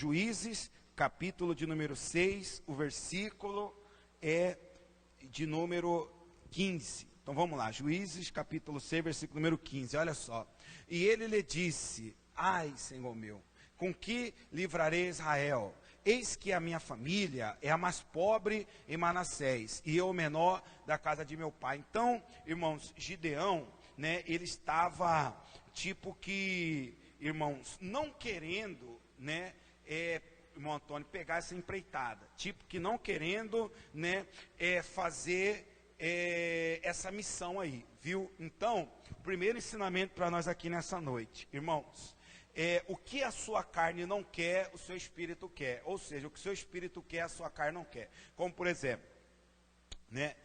Juízes, capítulo de número 6, o versículo é de número 15. Então vamos lá, Juízes, capítulo 6, versículo número 15, olha só. E ele lhe disse: ai, Senhor meu, com que livrarei Israel? Eis que a minha família é a mais pobre em Manassés, e eu o menor da casa de meu pai. Então, irmãos, Gideão, né, ele estava, tipo que, irmãos, não querendo, né, irmão Antônio, pegar essa empreitada, tipo que não querendo, né, fazer essa missão aí, viu? Então, o primeiro ensinamento para nós aqui nessa noite, irmãos, o que a sua carne não quer, o seu espírito quer. Ou seja, o que o seu espírito quer, a sua carne não quer. Como por exemplo, né,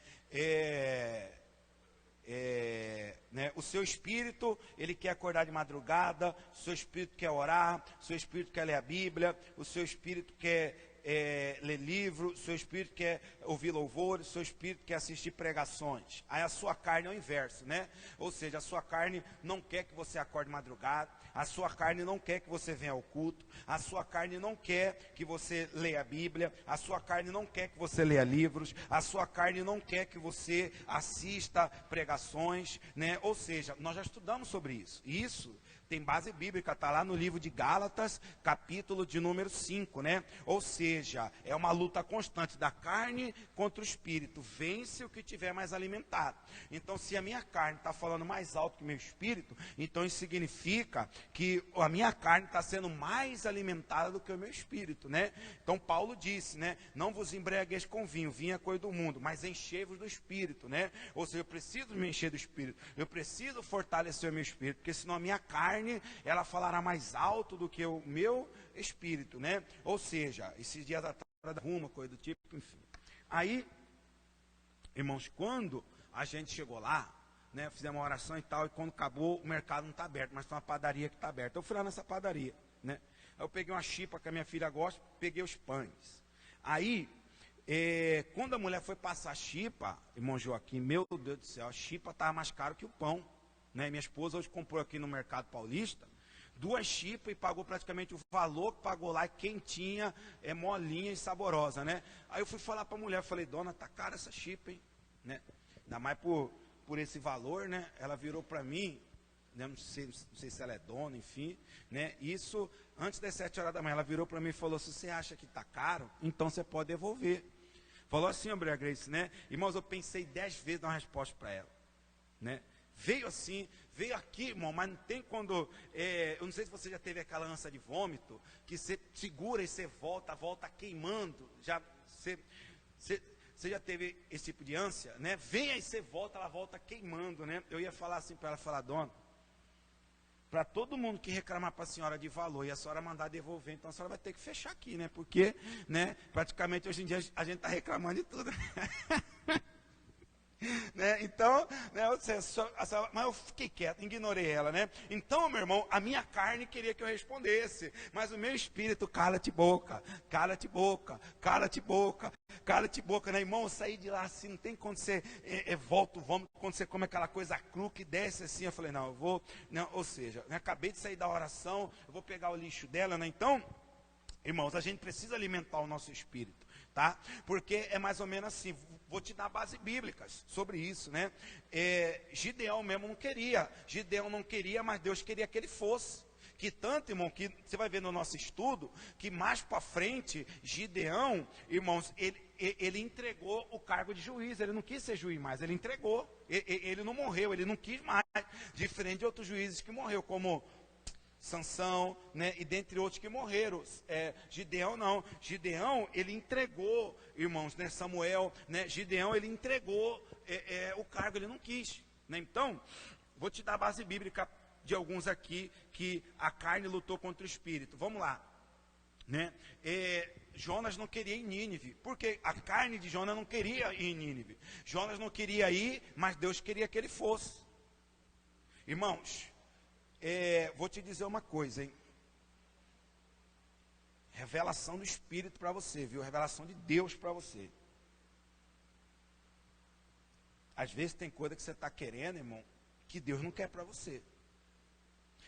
o seu espírito, ele quer acordar de madrugada, o seu espírito quer orar, o seu espírito quer ler a Bíblia, o seu espírito quer ler livro, o seu espírito quer ouvir louvor, o seu espírito quer assistir pregações. Aí a sua carne é o inverso, né? Ou seja, a sua carne não quer que você acorde de madrugada, a sua carne não quer que você venha ao culto, a sua carne não quer que você leia a Bíblia, a sua carne não quer que você leia livros, a sua carne não quer que você assista pregações, né? Ou seja, nós já estudamos sobre isso. Isso tem base bíblica, está lá no livro de Gálatas, capítulo de número 5, né? Ou seja, é uma luta constante da carne contra o espírito. Vence o que tiver mais alimentado. Então, se a minha carne está falando mais alto que o meu espírito, então isso significa que a minha carne está sendo mais alimentada do que o meu espírito, né? Então, Paulo disse, né? Não vos embriagueis com vinho, vinho é coisa do mundo, mas enchei-vos do espírito, né? Ou seja, eu preciso me encher do espírito, eu preciso fortalecer o meu espírito, porque senão a minha carne, ela falará mais alto do que o meu espírito, né? Ou seja, esses dias atrás, uma coisa do tipo, enfim. Aí, irmãos, quando a gente chegou lá, né, fizemos uma oração e tal, e quando acabou, o mercado não está aberto, mas tem uma padaria que está aberta. Eu fui lá nessa padaria, né? Aí eu peguei uma chipa que a minha filha gosta, peguei os pães. Aí, quando a mulher foi passar a chipa, irmão Joaquim, meu Deus do céu, a chipa estava mais caro que o pão. Né? Minha esposa hoje comprou aqui no Mercado Paulista 2 chipas e pagou praticamente o valor que pagou lá, quentinha, molinha e saborosa, né? Aí eu fui falar para a mulher, falei: dona, tá cara essa chipa, hein? Né? Ainda mais por esse valor, né? Ela virou para mim, né? Não sei se ela é dona, enfim, né? Isso, antes das 7 horas da manhã, ela virou para mim e falou: se você acha que tá caro, então você pode devolver. Falou assim, André Grace, né? Irmãos, eu pensei 10 vezes dar uma resposta para ela, né? Veio assim, veio aqui, irmão, mas não tem quando, eu não sei se você já teve aquela ânsia de vômito, que você segura e você volta queimando, você já teve esse tipo de ânsia, né? Vem aí, você volta, ela volta queimando, né? Eu ia falar assim para ela, falar: dona, para todo mundo que reclamar para a senhora de valor e a senhora mandar devolver, então a senhora vai ter que fechar aqui, né? Porque, né, praticamente hoje em dia a gente está reclamando de tudo. Né? Então, né, mas eu fiquei quieto, ignorei ela, né? Então, meu irmão, a minha carne queria que eu respondesse, mas o meu espírito: cala-te boca, cala-te boca, cala-te boca, cala-te boca, né, irmão? Eu saí de lá assim, não tem quando você volta o vômito, quando você come aquela coisa cru que desce assim. Eu falei: não, eu vou, não, ou seja, eu acabei de sair da oração, eu vou pegar o lixo dela, né? Então, irmãos, a gente precisa alimentar o nosso espírito, tá? Porque é mais ou menos assim. Vou te dar bases bíblicas sobre isso, né? Gideão mesmo não queria. Gideão não queria, mas Deus queria que ele fosse. Que tanto, irmão, que você vai ver no nosso estudo, que mais para frente, Gideão, irmãos, ele entregou o cargo de juiz. Ele não quis ser juiz mais, ele entregou. Ele não morreu, ele não quis mais. Diferente de outros juízes que morreu, como Sansão, né, e dentre outros que morreram. Gideão não. Gideão, ele entregou, irmãos, né, Samuel, né, Gideão, ele entregou o cargo, ele não quis, né? Então, vou te dar a base bíblica de alguns aqui, que a carne lutou contra o espírito. Vamos lá, né? Jonas não queria ir em Nínive, porque a carne de Jonas não queria ir em Nínive. Jonas não queria ir, mas Deus queria que ele fosse. Irmãos, vou te dizer uma coisa, hein? Revelação do Espírito para você, viu? Revelação de Deus para você. Às vezes tem coisa que você está querendo, irmão, que Deus não quer para você.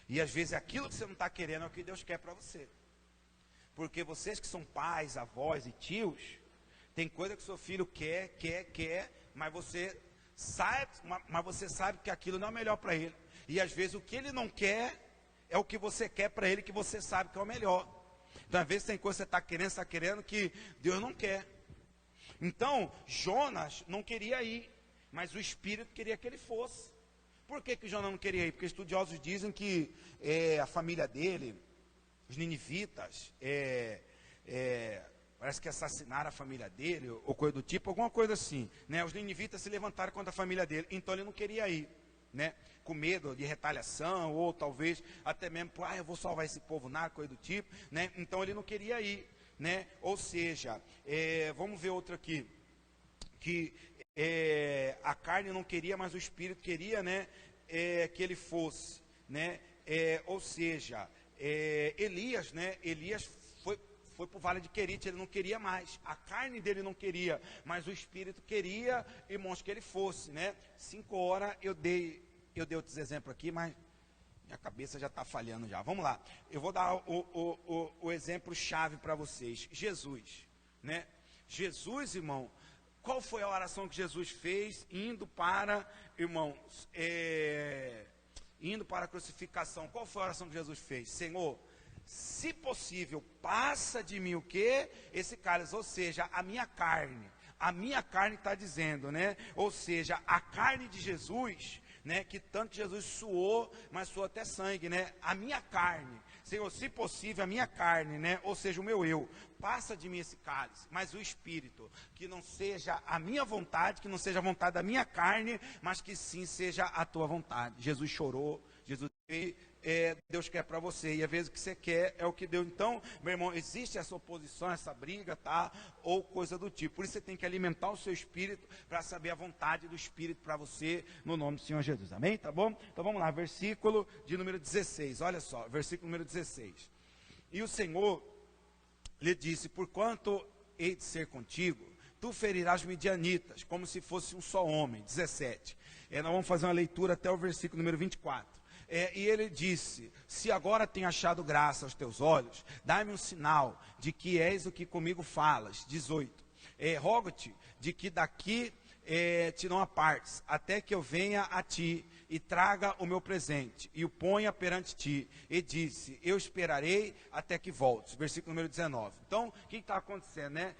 E às vezes aquilo que você não está querendo é o que Deus quer para você. Porque vocês que são pais, avós e tios, tem coisa que seu filho quer, mas você sabe que aquilo não é o melhor para ele. E às vezes o que ele não quer é o que você quer para ele, que você sabe que é o melhor. Então às vezes tem coisa que você está querendo que Deus não quer. Então Jonas não queria ir, mas o Espírito queria que ele fosse. Por que Jonas não queria ir? Porque estudiosos dizem que a família dele, os ninivitas, parece que assassinaram a família dele, ou coisa do tipo, alguma coisa assim, né? Os ninivitas se levantaram contra a família dele, então ele não queria ir, né? Com medo de retaliação, ou talvez até mesmo, eu vou salvar esse povo narco, coisa do tipo, né? Então ele não queria ir, né? Ou seja, vamos ver outro aqui, que a carne não queria, mas o Espírito queria, né? Que ele fosse, né? Ou seja, Elias, né? Elias foi para o vale de Querite, ele não queria mais, a carne dele não queria, mas o Espírito queria, irmãos, que ele fosse, né? 5 horas, eu dei outros exemplos aqui, mas minha cabeça já está falhando já. Vamos lá, eu vou dar o exemplo chave para vocês. Jesus, né? Jesus, irmão, qual foi a oração que Jesus fez indo para, irmãos, indo para a crucificação? Qual foi a oração que Jesus fez? Senhor, se possível, passa de mim o quê? Esse cálice, ou seja, a minha carne está dizendo, né? Ou seja, a carne de Jesus, né? Que tanto Jesus suou, mas suou até sangue, né? A minha carne, Senhor, se possível, a minha carne, né? Ou seja, o meu eu, passa de mim esse cálice, mas o Espírito, que não seja a minha vontade, que não seja a vontade da minha carne, mas que sim seja a tua vontade. Jesus chorou, Jesus Deus quer para você, e às vezes o que você quer é o que Deus. Então, meu irmão, existe essa oposição, essa briga, tá? Ou coisa do tipo. Por isso você tem que alimentar o seu espírito para saber a vontade do Espírito para você, no nome do Senhor Jesus. Amém? Tá bom? Então vamos lá, versículo de número 16. Olha só, versículo número 16. E o Senhor lhe disse: porquanto hei de ser contigo, tu ferirás midianitas, como se fosse um só homem. 17. Nós vamos fazer uma leitura até o versículo número 24. E ele disse: se agora tenho achado graça aos teus olhos, dá-me um sinal de que és o que comigo falas. 18. Rogo-te de que daqui te não apartes, até que eu venha a ti e traga o meu presente, e o ponha perante ti. E disse: eu esperarei até que voltes. Versículo número 19. Então, o que está acontecendo, né?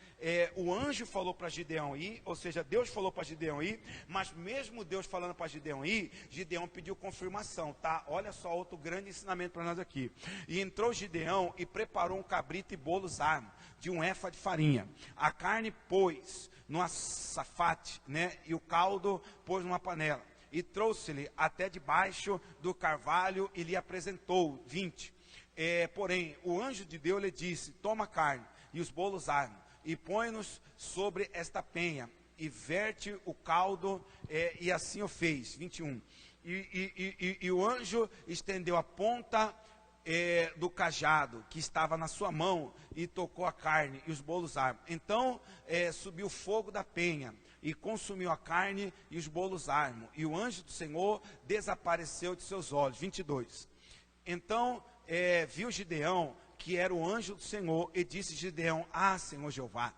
O anjo falou para Gideão ir, ou seja, Deus falou para Gideão ir, mas mesmo Deus falando para Gideão ir, Gideão pediu confirmação, tá? Olha só outro grande ensinamento para nós aqui. E entrou Gideão e preparou um cabrito e bolos armo, de 1 éfa de farinha. A carne pôs no açafate, né? E o caldo pôs numa panela. E trouxe-lhe até debaixo do carvalho e lhe apresentou. 20. Porém, o anjo de Deus lhe disse: toma a carne e os bolos armo, e põe-nos sobre esta penha, e verte o caldo, e assim o fez. 21. E o anjo estendeu a ponta do cajado que estava na sua mão, e tocou a carne e os bolos armo. Então subiu fogo da penha, e consumiu a carne e os bolos armo, e o anjo do Senhor desapareceu de seus olhos. 22. Então viu Gideão que era o anjo do Senhor, e disse Gideão: ah, Senhor Jeová,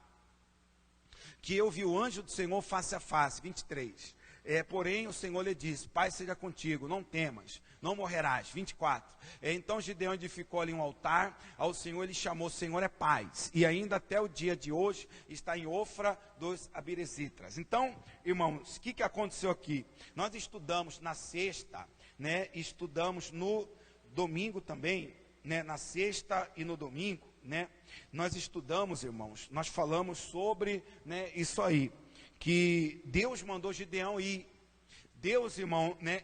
que eu vi o anjo do Senhor face a face. 23. Porém o Senhor lhe disse: Pai seja contigo, não temas, não morrerás. 24. Então Gideão edificou ali um altar ao Senhor, ele chamou: Senhor é paz, e ainda até o dia de hoje está em Ofra dos Abirezitras. Então, irmãos, o que aconteceu aqui? Nós estudamos na sexta, né? Estudamos no domingo também, né? Na sexta e no domingo, né? Nós estudamos, irmãos, nós falamos sobre, né, isso aí, que Deus mandou Gideão ir. Deus, irmão, né,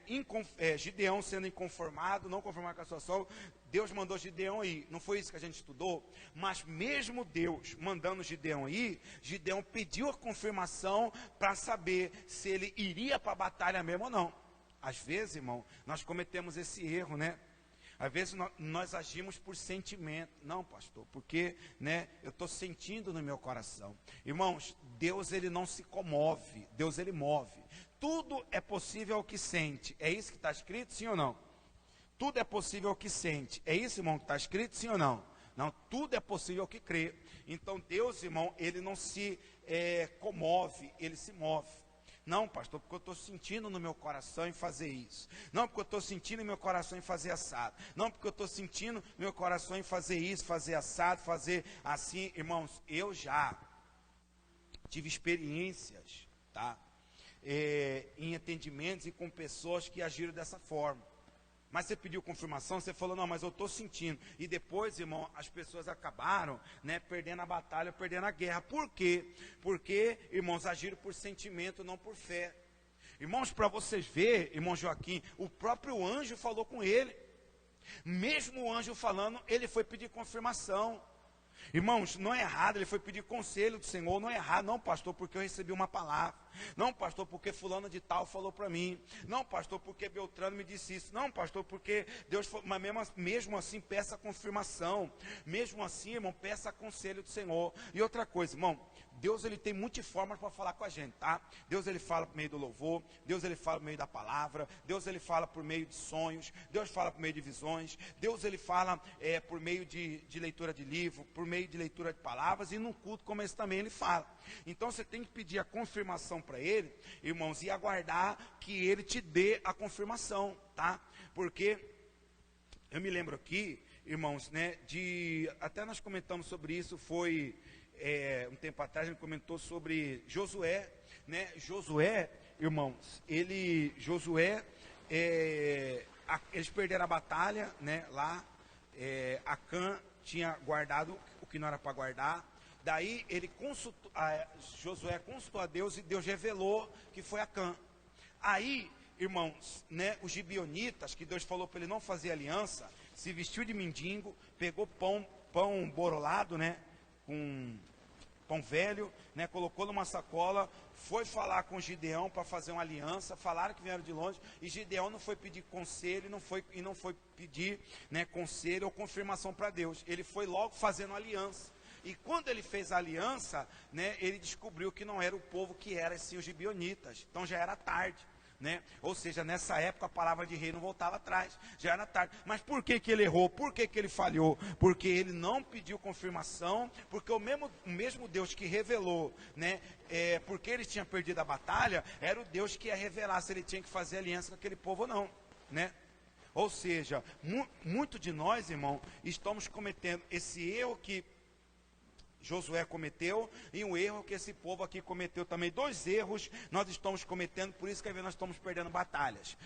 Gideão sendo inconformado, não conformado com a situação, Deus mandou Gideão ir. Não foi isso que a gente estudou? Mas mesmo Deus mandando Gideão ir, Gideão pediu a confirmação para saber se ele iria para a batalha mesmo ou não. Às vezes, irmão, nós cometemos esse erro, né? Às vezes nós agimos por sentimento. Não, pastor, porque, né, eu estou sentindo no meu coração. Irmãos, Deus ele não se comove, Deus ele move. Tudo é possível ao que sente. É isso que está escrito, sim ou não? Tudo é possível ao que sente. É isso, irmão, que está escrito, sim ou não? Não, tudo é possível ao que crê. Então Deus, irmão, ele não se comove, ele se move. Não, pastor, porque eu estou sentindo no meu coração em fazer isso. Não, porque eu estou sentindo no meu coração em fazer assado. Não, porque eu estou sentindo no meu coração em fazer isso, fazer assado, fazer assim. Irmãos, eu já tive experiências, tá? Em entendimentos e com pessoas que agiram dessa forma. Mas você pediu confirmação, você falou, não, mas eu estou sentindo. E depois, irmão, as pessoas acabaram, né, perdendo a batalha, perdendo a guerra. Por quê? Porque, irmãos, agiram por sentimento, não por fé. Irmãos, para vocês verem, irmão Joaquim, o próprio anjo falou com ele. Mesmo o anjo falando, ele foi pedir confirmação. Irmãos, não é errado, ele foi pedir conselho do Senhor, não é errado, não, pastor, porque eu recebi uma palavra. Não, pastor, porque fulano de tal falou para mim. Não, pastor, porque Beltrano me disse isso. Não, pastor, porque Deus falou. Mas mesmo assim, peça confirmação. Mesmo assim, irmão, peça conselho do Senhor. E outra coisa, irmão, Deus, ele tem multiformas para falar com a gente, tá? Deus, ele fala por meio do louvor. Deus, ele fala por meio da palavra. Deus, ele fala por meio de sonhos. Deus fala por meio de visões. Deus, ele fala por meio de leitura de livro, por meio de leitura de palavras. E num culto como esse também ele fala. Então, você tem que pedir a confirmação para ele, irmãos, e aguardar que ele te dê a confirmação, tá? Porque eu me lembro aqui, irmãos, né, até nós comentamos sobre isso, foi um tempo atrás, a gente comentou sobre Josué, né? Josué, irmãos, eles perderam a batalha, né, lá, Acã tinha guardado o que não era para guardar. Daí Josué consultou a Deus e Deus revelou que foi Acã. Aí, irmãos, né, os gibeonitas, que Deus falou para ele não fazer aliança, se vestiu de mendigo, pegou pão borolado, né, com pão velho, né, colocou numa sacola, foi falar com Gideão para fazer uma aliança, falaram que vieram de longe, e Gideão não foi pedir conselho, e não foi pedir, né, conselho ou confirmação para Deus, ele foi logo fazendo aliança. E quando ele fez a aliança, né, ele descobriu que não era o povo que era, sim, os gibeonitas. Então já era tarde, né? Ou seja, nessa época a palavra de rei não voltava atrás, já era tarde. Mas por que ele errou? Por que ele falhou? Porque ele não pediu confirmação, porque o mesmo Deus que revelou, né, porque ele tinha perdido a batalha, era o Deus que ia revelar se ele tinha que fazer aliança com aquele povo ou não, né? Ou seja, muito de nós, irmão, estamos cometendo esse erro que Josué cometeu e um erro que esse povo aqui cometeu também. 2 erros nós estamos cometendo, por isso que nós estamos perdendo batalhas.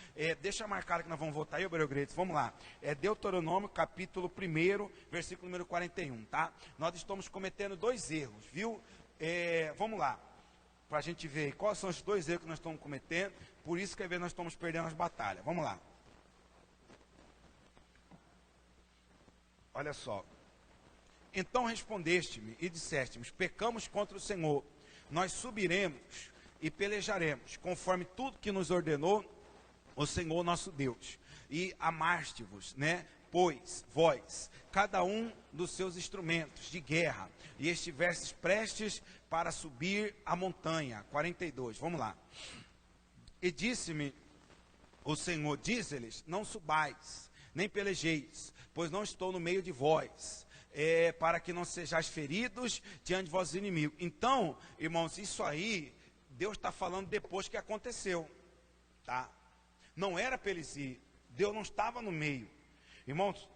Deixa marcar que nós vamos voltar aí, Obrigado. Vamos lá. Deuteronômio, capítulo 1, versículo número 41, tá? Nós estamos cometendo 2 erros, viu? Vamos lá, para a gente ver quais são os 2 erros que nós estamos cometendo, por isso que nós estamos perdendo as batalhas. Vamos lá. Olha só. Então respondeste-me e disseste-me, pecamos contra o Senhor, nós subiremos e pelejaremos, conforme tudo que nos ordenou o Senhor nosso Deus. E amaste-vos, né, pois, vós, cada um dos seus instrumentos de guerra, e estivestes prestes para subir a montanha. 42, vamos lá. E disse-me o Senhor, diz-lhes, não subais, nem pelejeis, pois não estou no meio de vós, para que não sejais feridos diante de vossos inimigos. Então, irmãos, isso aí, Deus está falando depois que aconteceu, tá? Não era para eles ir, Deus não estava no meio. Irmãos,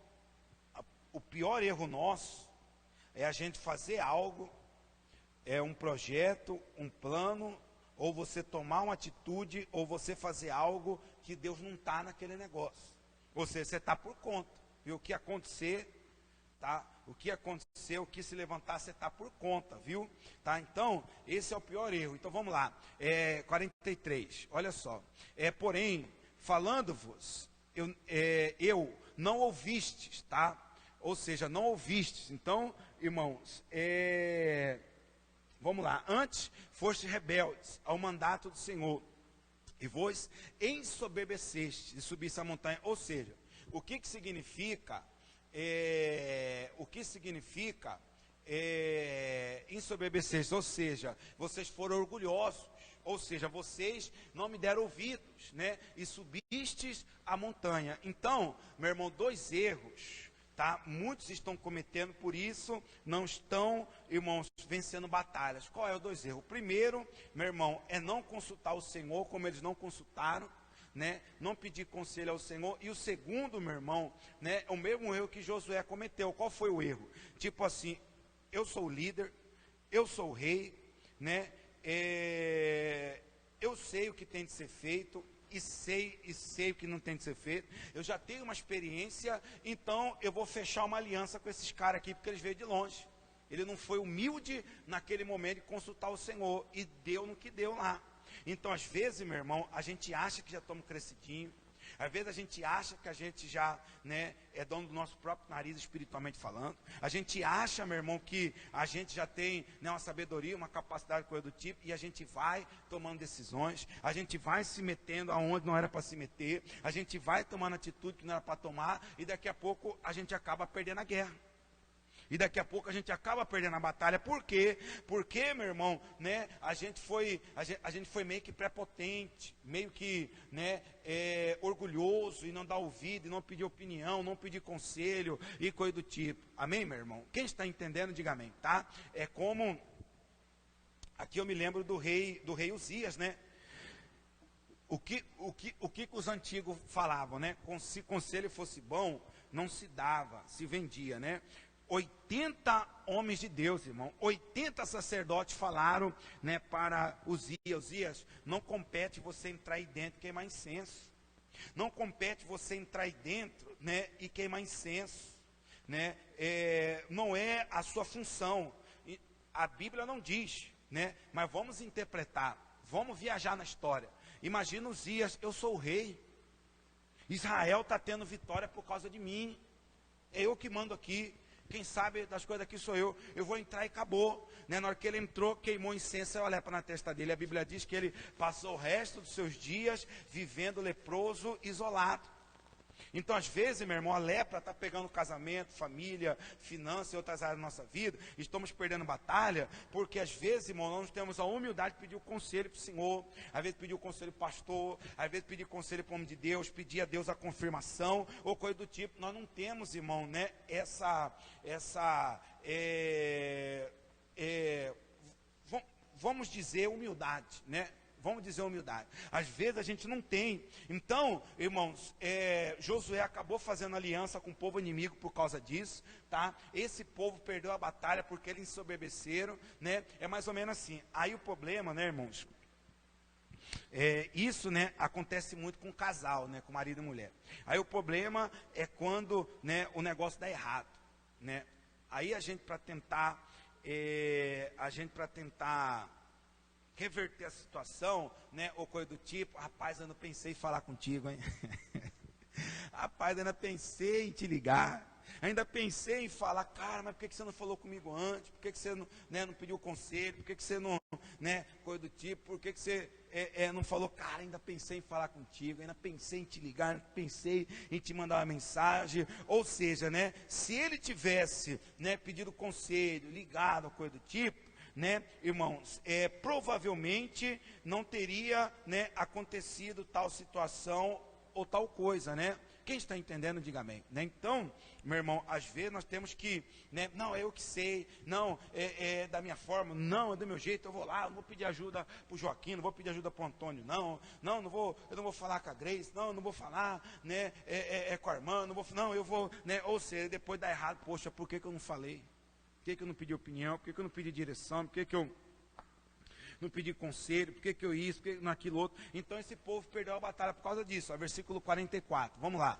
o pior erro nosso é a gente fazer algo, um projeto, um plano, ou você tomar uma atitude, ou você fazer algo que Deus não está naquele negócio. Ou seja, você está por conta, viu? O que acontecer, tá? O que acontecer, o que se levantar, você está por conta, viu? Tá? Então, esse é o pior erro. Então, vamos lá. 43, olha só. Porém, falando-vos, eu não ouvistes, tá? Ou seja, não ouvistes. Então, irmãos, vamos lá. Antes, fostes rebeldes ao mandato do Senhor, e vos ensoberbeceste de subir essa montanha. Ou seja, o que significa... o que significa ensoberbecer, ou seja, vocês foram orgulhosos, ou seja, vocês não me deram ouvidos, né? E subistes a montanha. Então, meu irmão, 2 erros tá? Muitos estão cometendo, por isso não estão, irmãos, vencendo batalhas. Qual é o dois erros? O primeiro, meu irmão, é não consultar o Senhor como eles não consultaram, né? Não pedir conselho ao Senhor. E o segundo, meu irmão, né, é o mesmo erro que Josué cometeu. Qual foi o erro? Tipo assim, eu sou o líder, eu sou o rei, né? Eu sei o que tem de ser feito, e sei o que não tem de ser feito. Eu já tenho uma experiência, então eu vou fechar uma aliança com esses caras aqui, porque eles veio de longe. Ele não foi humilde naquele momento de consultar o Senhor, e deu no que deu lá. Então, às vezes, meu irmão, a gente acha que já estamos crescidinho. Às vezes a gente acha que a gente já, né, é dono do nosso próprio nariz espiritualmente falando. A gente acha, meu irmão, que a gente já tem, né, uma sabedoria, uma capacidade, coisa do tipo, e a gente vai tomando decisões, a gente vai se metendo aonde não era para se meter, a gente vai tomando atitude que não era para tomar, e daqui a pouco a gente acaba perdendo a guerra. E daqui a pouco a gente acaba perdendo a batalha. Por quê? Porque, meu irmão, né, a gente foi meio que prepotente, meio que, né, orgulhoso, e não dá ouvido, e não pedir opinião, não pedir conselho, e coisa do tipo. Amém, meu irmão? Quem está entendendo, diga amém, tá? É como, aqui eu me lembro do rei Uzias, né? O que os antigos falavam, né? Se conselho fosse bom, não se dava, se vendia, né? 80 homens de Deus, irmão, 80 sacerdotes falaram, né, para Uzias, não compete você entrar aí dentro e queimar incenso, não compete você entrar aí dentro, né, e queimar incenso, né, não é a sua função, a Bíblia não diz, né, mas vamos interpretar, vamos viajar na história. Imagina Uzias, eu sou o rei, Israel está tendo vitória por causa de mim, é eu que mando aqui. Quem sabe das coisas aqui sou eu vou entrar e acabou, né? Na hora que ele entrou, queimou incenso e a lepra na testa dele. A Bíblia diz que ele passou o resto dos seus dias vivendo leproso, isolado. Então, às vezes, meu irmão, a lepra está pegando casamento, família, finanças e outras áreas da nossa vida. Estamos perdendo batalha, porque às vezes, irmão, nós temos a humildade de pedir o conselho para o Senhor. Às vezes pedir o conselho para o pastor, às vezes pedir conselho para o homem de Deus, pedir a Deus a confirmação, ou coisa do tipo. Nós não temos, irmão, né, vamos dizer, humildade, né? Vamos dizer humildade. Às vezes a gente não tem. Então, irmãos, Josué acabou fazendo aliança com o povo inimigo por causa disso, tá? Esse povo perdeu a batalha porque eles ensoberbeceram, né? É mais ou menos assim. Aí o problema, né, irmãos? Isso, né, acontece muito com casal, né, com marido e mulher. Aí o problema é quando, né, o negócio dá errado, né? Aí a gente para tentar reverter a situação, né, ou coisa do tipo, rapaz, eu não pensei em falar contigo, hein? Rapaz, eu ainda pensei em te ligar, ainda pensei em falar, cara, mas por que você não falou comigo antes? Por que você não, né, não pediu conselho? Por que você não, né, coisa do tipo, por que você não falou, cara, ainda pensei em falar contigo, ainda pensei em te ligar, pensei em te mandar uma mensagem. Ou seja, né, se ele tivesse, né, pedido conselho, ligado, coisa do tipo, né, irmãos, provavelmente não teria, né, acontecido tal situação ou tal coisa, né? Quem está entendendo, diga amém, né? Então, meu irmão, às vezes nós temos que, né, não, é eu que sei, não, é da minha forma, não, é do meu jeito, eu vou lá, não vou pedir ajuda para o Joaquim, não vou pedir ajuda para o Antônio, eu não vou falar com a Grace, não vou falar, né, com a irmã, eu vou, né, ou seja, depois dá errado, poxa, por que eu não falei? Por que eu não pedi opinião? Por que eu não pedi direção? Por que eu não pedi conselho? Por que eu isso? Por que naquilo outro? Então esse povo perdeu a batalha por causa disso. Ó, versículo 44, vamos lá.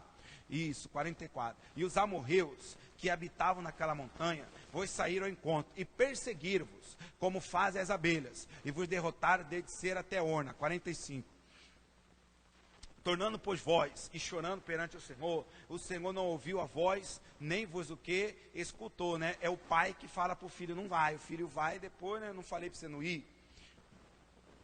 Isso, 44. E os amorreus que habitavam naquela montanha vos saíram ao encontro e perseguiram-vos, como fazem as abelhas, e vos derrotaram desde Ser até Orna. 45. Tornando, pois, vós e chorando perante o Senhor não ouviu a voz, nem vos o que escutou, né? É o pai que fala para o filho, não vai. O filho vai depois, né? Não falei para você não ir.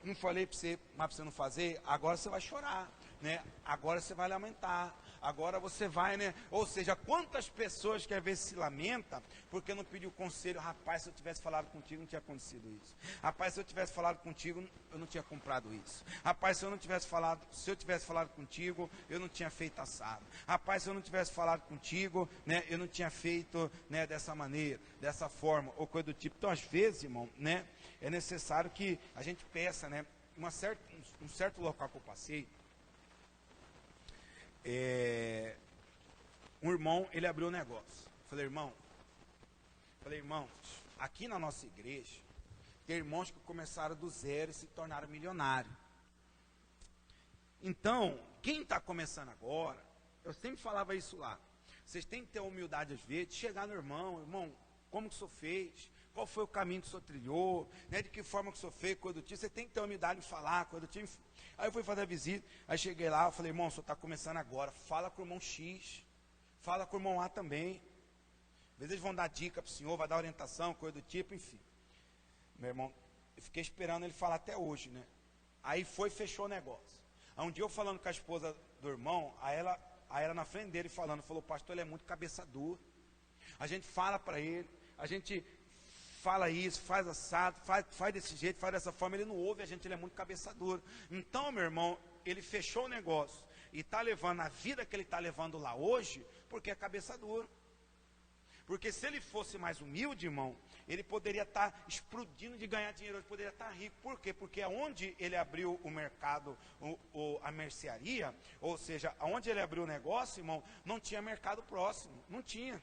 Não falei para você, mas para você não fazer. Agora você vai chorar, né? Agora você vai lamentar. agora você vai, né? Ou seja, quantas pessoas que às vezes se lamenta porque não pediu conselho, rapaz, se eu tivesse falado contigo não tinha acontecido isso. Rapaz, se eu tivesse falado contigo, eu não tinha comprado isso. Rapaz, se eu tivesse falado contigo, eu não tinha feito assado. Rapaz, se eu não tivesse falado contigo, né, eu não tinha feito, né, dessa maneira, dessa forma, ou coisa do tipo. Então, às vezes, irmão, né, é necessário que a gente peça, né, um certo local que eu passei, um irmão, ele abriu um negócio. Falei, irmãos, aqui na nossa igreja, tem irmãos que começaram do zero e se tornaram milionários. Então, quem está começando agora, eu sempre falava isso lá, vocês têm que ter a humildade às vezes, de chegar no irmão, como que o senhor fez? Qual foi o caminho que o senhor trilhou? Né? De que forma que o senhor fez, coisa do tipo? Você tem que ter a humildade de falar, coisa do tipo. Aí eu fui fazer a visita, aí cheguei lá, eu falei, irmão, o senhor está começando agora, fala com o irmão X, fala com o irmão A também. Às vezes eles vão dar dica para o senhor, vai dar orientação, coisa do tipo, enfim. Meu irmão, eu fiquei esperando ele falar até hoje, né? Aí fechou o negócio. Aí um dia eu falando com a esposa do irmão, aí ela na frente dele falando, falou, pastor, ele é muito cabeça dura. A gente fala para ele, a gente fala isso, faz assado, faz desse jeito, faz dessa forma, ele não ouve a gente, ele é muito cabeça dura. Então, meu irmão, ele fechou o negócio e está levando a vida que ele está levando lá hoje, porque é cabeça dura. Porque se ele fosse mais humilde, irmão, ele poderia estar explodindo de ganhar dinheiro, ele poderia estar rico. Por quê? Porque onde ele abriu o mercado, a mercearia, ou seja, onde ele abriu o negócio, irmão, não tinha mercado próximo, não tinha.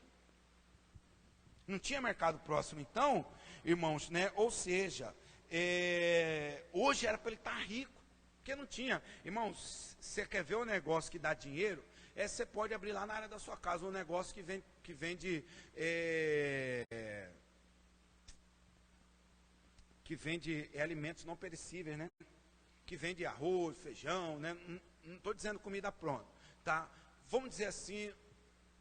Não tinha mercado próximo, então, irmãos, né? Ou seja, hoje era para ele estar rico, porque não tinha. Irmãos, você quer ver um negócio que dá dinheiro? Você pode abrir lá na área da sua casa um negócio que vende alimentos não perecíveis, né? Que vende arroz, feijão, né? Não estou dizendo comida pronta, tá? Vamos dizer assim,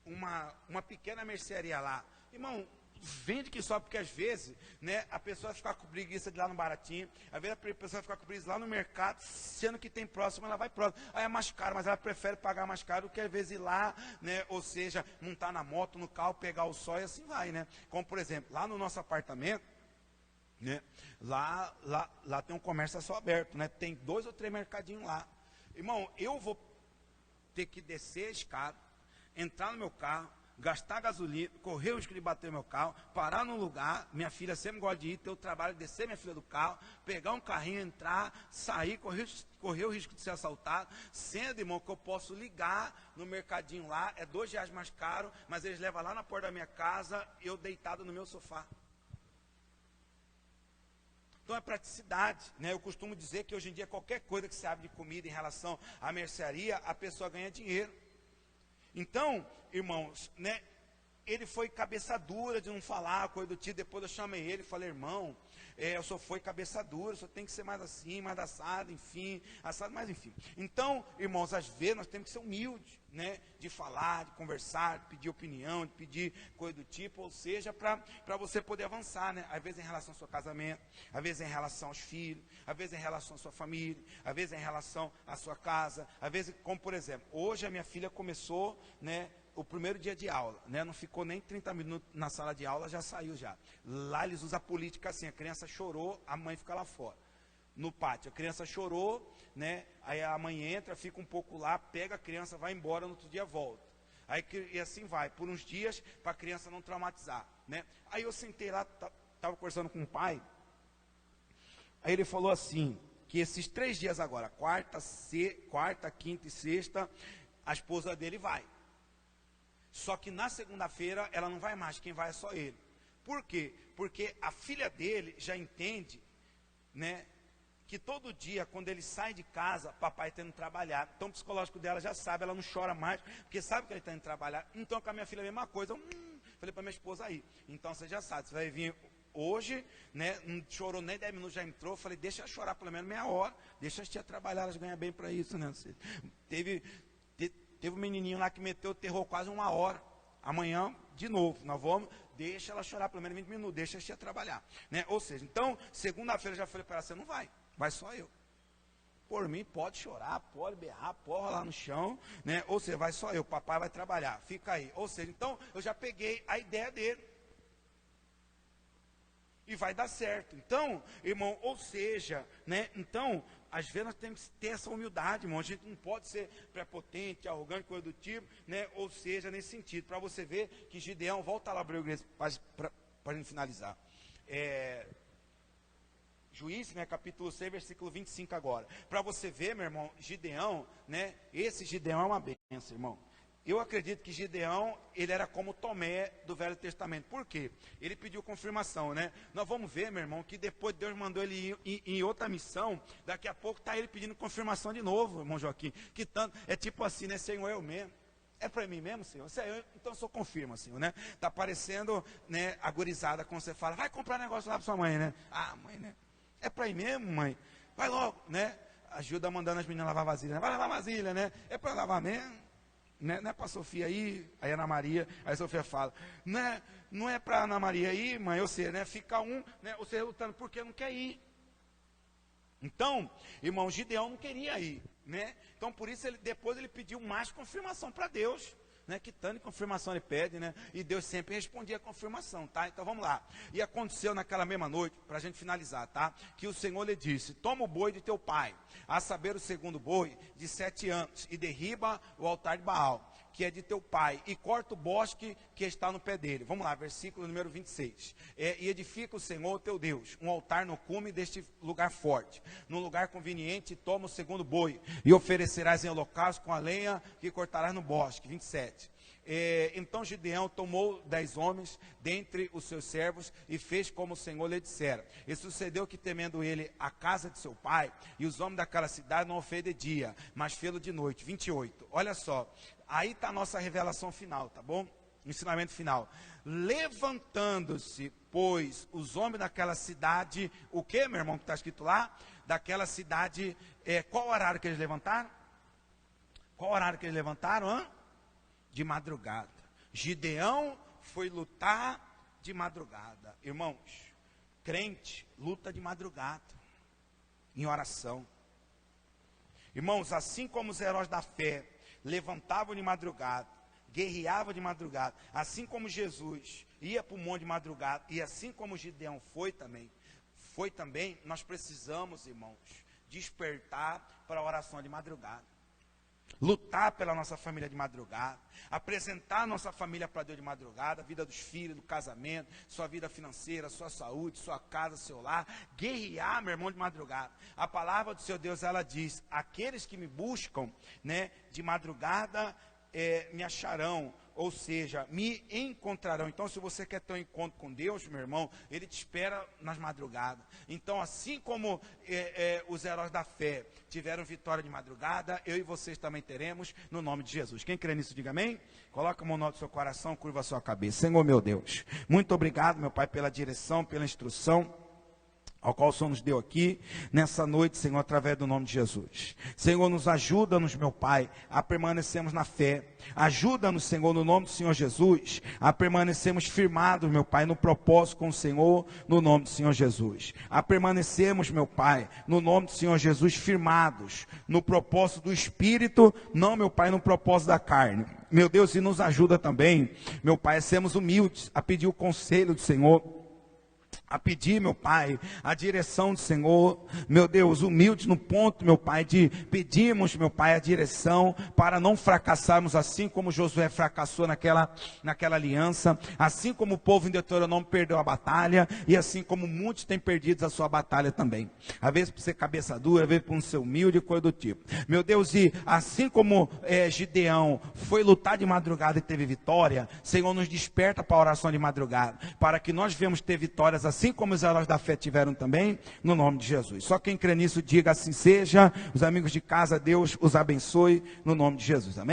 uma pequena mercearia lá. Irmão, vende que só, porque às vezes, né, a pessoa vai ficar com preguiça de ir lá no baratinho, às vezes a pessoa vai ficar com preguiça lá no mercado, sendo que tem próximo, ela vai próximo. Aí é mais caro, mas ela prefere pagar mais caro do que às vezes ir lá, né, ou seja, montar na moto, no carro, pegar o sol e assim vai, né. Como por exemplo, lá no nosso apartamento, né, lá tem um comércio a céu aberto, né, tem 2 ou 3 mercadinhos lá. Irmão, eu vou ter que descer a escada, entrar no meu carro, gastar gasolina, correr o risco de bater meu carro, parar num lugar, minha filha sempre gosta de ir, ter o trabalho de descer minha filha do carro, pegar um carrinho, entrar, sair, correr o risco de ser assaltado, sendo, irmão, que eu posso ligar no mercadinho lá, é R$2 mais caro, mas eles levam lá na porta da minha casa, eu deitado no meu sofá. Então é praticidade, né? Eu costumo dizer que hoje em dia qualquer coisa que se abre de comida em relação à mercearia, a pessoa ganha dinheiro. Então, irmãos, né, ele foi cabeça dura de não falar, coisa do tipo. Depois eu chamei ele e falei, irmão, eu só fui cabeça dura, só tem que ser mais assim, mais assado, enfim, assado, mas enfim. Então, irmãos, às vezes nós temos que ser humildes, né, de falar, de conversar, de pedir opinião, de pedir coisa do tipo, ou seja, para você poder avançar, né, às vezes em relação ao seu casamento, às vezes em relação aos filhos, às vezes em relação à sua família, às vezes em relação à sua casa, às vezes, como por exemplo, hoje a minha filha começou, né, o primeiro dia de aula, né? Não ficou nem 30 minutos na sala de aula, já saiu já. Lá eles usam a política assim, a criança chorou, a mãe fica lá fora, no pátio. A criança chorou, né? Aí a mãe entra, fica um pouco lá, pega a criança, vai embora, no outro dia volta. Aí, e assim vai, por uns dias, para a criança não traumatizar, né? Aí eu sentei lá, estava conversando com o pai, aí ele falou assim, que esses 3 dias agora, quarta, quinta e sexta, a esposa dele vai. Só que na segunda-feira ela não vai mais, quem vai é só ele. Por quê? Porque a filha dele já entende, né, que todo dia, quando ele sai de casa, papai está indo trabalhar. Então o psicológico dela já sabe, ela não chora mais, porque sabe que ele está indo trabalhar. Então com a minha filha a mesma coisa. Falei para minha esposa aí, então você já sabe, você vai vir hoje, né, não chorou nem 10 minutos, já entrou. Falei, deixa ela chorar pelo menos meia hora, deixa as tia trabalhar, elas ganham bem para isso, né? Teve um menininho lá que meteu o terror quase 1 hora. Amanhã, de novo, nós vamos, deixa ela chorar pelo menos 20 minutos, deixa a tia trabalhar, né? Ou seja, então, segunda-feira eu já falei para ela, você não vai só eu. por mim, pode chorar, pode berrar, pode rolar no chão, né? Ou seja, vai só eu, papai vai trabalhar, fica aí. Ou seja, então eu já peguei a ideia dele. E vai dar certo. Então, irmão, ou seja, né? Então, às vezes nós temos que ter essa humildade, irmão. A gente não pode ser prepotente, arrogante, coisa do tipo, né? Ou seja, nesse sentido, para você ver que Gideão, volta lá para a igreja, para a gente finalizar. Juízes, né, capítulo 6, versículo 25 agora. Para você ver, meu irmão, Gideão, né? Esse Gideão é uma bênção, irmão. Eu acredito que Gideão, ele era como Tomé do Velho Testamento. Por quê? Ele pediu confirmação, né? Nós vamos ver, meu irmão, que depois Deus mandou ele ir em outra missão. Daqui a pouco está ele pedindo confirmação de novo, irmão Joaquim. Que tanto, é tipo assim, né? Senhor, eu mesmo. É para mim mesmo, Senhor? Se é eu, então eu sou confirma, Senhor, né? Está parecendo, né, agorizada quando você fala, vai comprar negócio lá para sua mãe, né? Ah, mãe, né? É para ir mesmo, mãe? Vai logo, né? Ajuda mandando as meninas lavar vasilha, né? Vai lavar vasilha, né? É para lavar mesmo? Não é para a Sofia aí Ana Maria, aí a Sofia fala, não é para Ana Maria ir, mãe, ou seja, né, fica né, você lutando porque não quer ir. Então, irmão, Gideão não queria ir, né? Então, por isso, depois ele pediu mais confirmação para Deus, né? Que tanto de confirmação ele pede, né? E Deus sempre respondia a confirmação, tá? Então, vamos lá. E aconteceu naquela mesma noite, para a gente finalizar, tá? Que o Senhor lhe disse, toma o boi de teu pai, a saber o segundo boi, de 7 anos, e derriba o altar de Baal, que é de teu pai, e corta o bosque que está no pé dele. Vamos lá, versículo número 26. E edifica o Senhor teu Deus um altar no cume deste lugar forte, num lugar conveniente, toma o segundo boi, e oferecerás em holocausto com a lenha que cortarás no bosque. 27. Então Gideão tomou 10 homens dentre os seus servos e fez como o Senhor lhe dissera. E sucedeu que, temendo ele a casa de seu pai, e os homens daquela cidade não o fez de dia, mas fê-lo de noite. 28. Olha só, aí está a nossa revelação final, tá bom? Ensinamento final. Levantando-se, pois, os homens daquela cidade, o que, meu irmão, que está escrito lá? Daquela cidade, qual horário que eles levantaram? Qual horário que eles levantaram, De madrugada. Gideão foi lutar de madrugada. Irmãos, crente luta de madrugada, em oração. Irmãos, assim como os heróis da fé levantavam de madrugada, guerreavam de madrugada, assim como Jesus ia para o monte de madrugada, e assim como Gideão foi também, nós precisamos, irmãos, despertar para a oração de madrugada. Lutar pela nossa família de madrugada, apresentar a nossa família para Deus de madrugada, a vida dos filhos, do casamento, sua vida financeira, sua saúde, sua casa, seu lar, guerrear, meu irmão, de madrugada. A palavra do seu Deus, ela diz, aqueles que me buscam, né, de madrugada, me acharão, ou seja, me encontrarão. Então, se você quer ter um encontro com Deus, meu irmão, Ele te espera nas madrugadas. Então, assim como os heróis da fé tiveram vitória de madrugada, eu e vocês também teremos, no nome de Jesus. Quem crê nisso, diga amém. Coloca a mão no seu coração, curva a sua cabeça. Senhor, meu Deus, muito obrigado, meu Pai, pela direção, pela instrução ao qual o Senhor nos deu aqui, nessa noite, Senhor, através do nome de Jesus. Senhor, nos ajuda-nos, meu Pai, a permanecermos na fé. Ajuda-nos, Senhor, no nome do Senhor Jesus, a permanecermos firmados, meu Pai, no propósito com o Senhor, no nome do Senhor Jesus. A permanecermos, meu Pai, no nome do Senhor Jesus, firmados no propósito do Espírito, não, meu Pai, no propósito da carne. Meu Deus, e nos ajuda também, meu Pai, a sermos humildes, a pedir o conselho do Senhor, a pedir, meu Pai, a direção do Senhor, meu Deus, humilde no ponto, meu Pai, de pedirmos, meu Pai, a direção, para não fracassarmos, assim como Josué fracassou naquela aliança, assim como o povo em Deuteronômio perdeu a batalha, e assim como muitos têm perdido a sua batalha também, às vezes por ser cabeça dura, às vezes por não ser humilde, coisa do tipo, meu Deus, e assim como Gideão foi lutar de madrugada e teve vitória, Senhor, nos desperta para a oração de madrugada, para que nós venhamos ter vitórias assim como os heróis da fé tiveram também, no nome de Jesus. Só quem crê nisso, diga assim seja. Os amigos de casa, Deus os abençoe, no nome de Jesus. Amém?